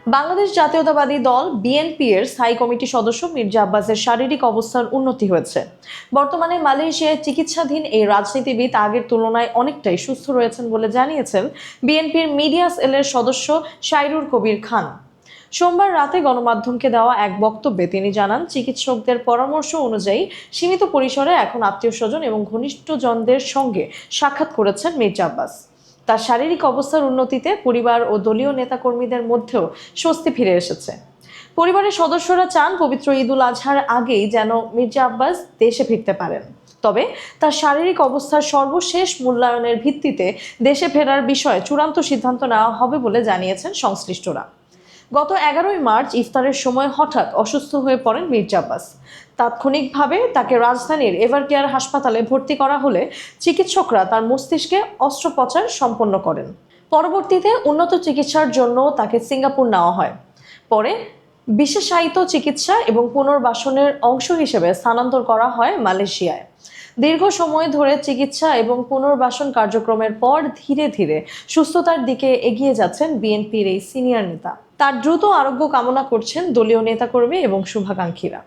বাংলাদেশ জাতীয়তাবাদী দল বিএনপি এর স্থায়ী কমিটির সদস্য মির্জা আব্বাসের শারীরিক অবস্থার উন্নতি হয়েছে। বর্তমানে মালয়েশিয়ায় চিকিৎসাধীন এই রাজনীতিবিদ আগের তুলনায় অনেকটাই সুস্থ রয়েছেন বলে জানিয়েছেন বিএনপির মিডিয়া সেলের সদস্য শাইরুর কবির খান। সোমবার রাতে গণমাধ্যমকে দেওয়া এক বক্তব্যে তিনি জানান, চিকিৎসকদের পরামর্শ অনুযায়ী সীমিত পরিসরে এখন আত্মীয়স্বজন এবং ঘনিষ্ঠজনদের সঙ্গে সাক্ষাৎ করেছেন মির্জা আব্বাস। তার শারীরিক অবস্থার উন্নতিতে পরিবার ও দলীয় নেতাকর্মীদের মধ্যেও স্বস্তি ফিরে এসেছে। পরিবারের সদস্যরা চান পবিত্র ঈদুল আজহার আগেই যেন মির্জা আব্বাস দেশে ফিরতে পারেন। তবে তার শারীরিক অবস্থার সর্বশেষ মূল্যায়নের ভিত্তিতে দেশে ফেরার বিষয়ে চূড়ান্ত সিদ্ধান্ত নেওয়া হবে বলে জানিয়েছেন সংশ্লিষ্টরা। গত 11ই মার্চ ইফতারের সময় হঠাৎ অসুস্থ হয়ে পড়েন মির্জা আব্বাস। তাৎক্ষণিকভাবে তাকে রাজধানীর এভারকেয়ার হাসপাতালে ভর্তি করা হলে চিকিৎসকরা তার মস্তিষ্কে অস্ত্রোপচার সম্পন্ন করেন। পরবর্তীতে উন্নত চিকিৎসার জন্য তাকে সিঙ্গাপুর নেওয়া হয়। পরে বিশেষায়িত চিকিৎসা এবং পুনর্বাসনের অংশ হিসেবে স্থানান্তর করা হয় মালয়েশিয়ায়। দীর্ঘ সময় ধরে চিকিৎসা এবং পুনর্বাসন কার্যক্রমের পর ধীরে ধীরে সুস্থতার দিকে এগিয়ে যাচ্ছেন বিএনপির এই সিনিয়র নেতা। তার দ্রুত আরোগ্য কামনা করছেন দলীয় নেতাকর্মী এবং শুভাকাঙ্ক্ষীরা।